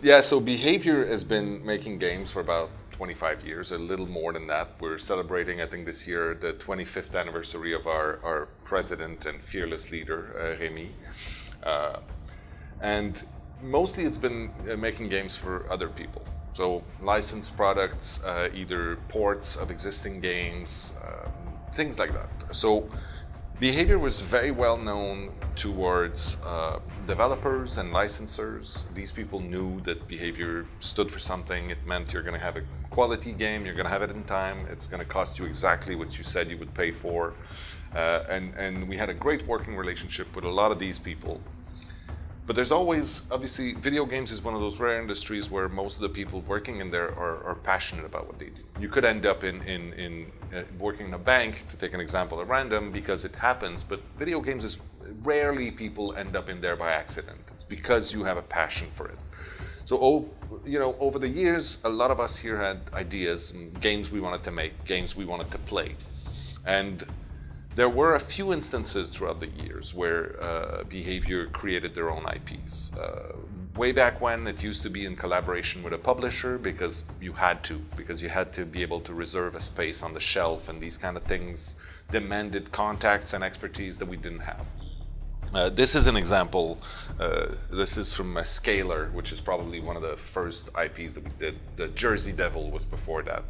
Yeah, so Behaviour has been making games for about 25 years, a little more than that. We're celebrating, I think, this year the 25th anniversary of our president and fearless leader, Remy. Uh, and mostly it's been making games for other people. So licensed products, either ports of existing games, things like that. So Behaviour was very well known towards developers and licensors. These people knew that Behaviour stood for something. It meant you're going to have a quality game, you're going to have it in time, it's going to cost you exactly what you said you would pay for. And we had a great working relationship with a lot of these people. But there's always, obviously, video games is one of those rare industries where most of the people working in there are passionate about what they do. You could end up in working in a bank, to take an example at random, because it happens, but video games is rarely people end up in there by accident. It's because you have a passion for it. So, over the years, a lot of us here had ideas, and games we wanted to make, games we wanted to play. And there were a few instances throughout the years where Behaviour created their own IPs. Way back when, it used to be in collaboration with a publisher because you had to be able to reserve a space on the shelf, and these kind of things demanded contacts and expertise that we didn't have. This is an example. This is from Scalar, which is probably one of the first IPs that we did. The Jersey Devil was before that.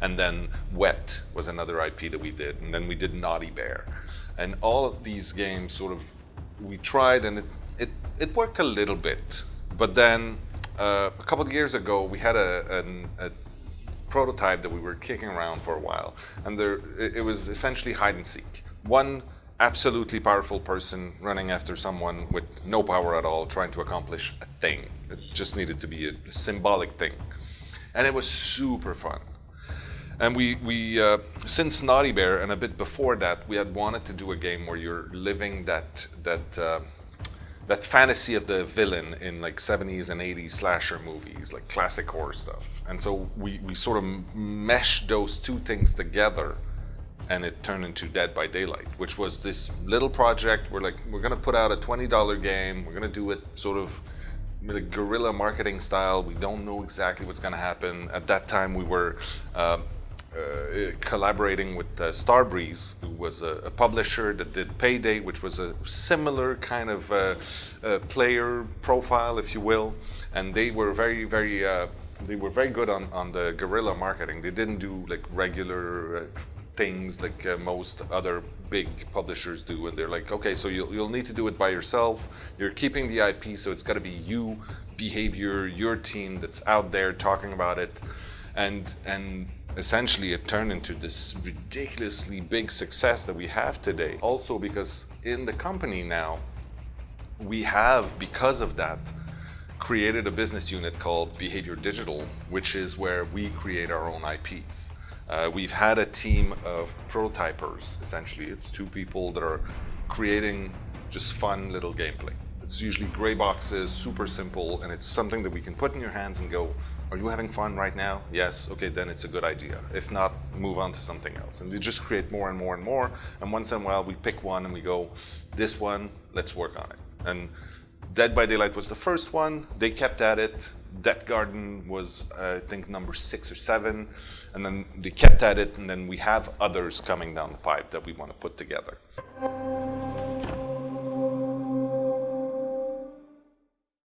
And then Wet was another IP that we did. And then we did Naughty Bear. And all of these games sort of, we tried, and it worked a little bit. But then a couple of years ago, we had a prototype that we were kicking around for a while. And it was essentially hide and seek. One absolutely powerful person running after someone with no power at all, trying to accomplish a thing. It just needed to be a symbolic thing. And it was super fun. And we since Naughty Bear and a bit before that, we had wanted to do a game where you're living that fantasy of the villain in like 70s and 80s slasher movies, like classic horror stuff. And so we sort of meshed those two things together, and it turned into Dead by Daylight, which was this little project. We're going to put out a $20 game. We're going to do it sort of like guerrilla marketing style. We don't know exactly what's going to happen. At that time, we were collaborating with Starbreeze, who was a publisher that did Payday, which was a similar kind of player profile, if you will. And they were very good on the guerrilla marketing. They didn't do like regular things like most other big publishers do, and they're like, okay, so you'll need to do it by yourself. You're keeping the IP, so it's got to be you, Behaviour, your team that's out there talking about it, and essentially it turned into this ridiculously big success that we have today. Also because in the company now, we have, because of that, created a business unit called Behaviour Digital, which is where we create our own IPs. We've had a team of prototypers, essentially. It's two people that are creating just fun little gameplay. It's usually gray boxes, super simple, and it's something that we can put in your hands and go, are you having fun right now? Yes, okay, then it's a good idea. If not, move on to something else. And we just create more and more and more, and once in a while we pick one and we go, this one, let's work on it. And Dead by Daylight was the first one. They kept at it. Deathgarden was, I think, number 6 or 7. And then they kept at it, and then we have others coming down the pipe that we want to put together.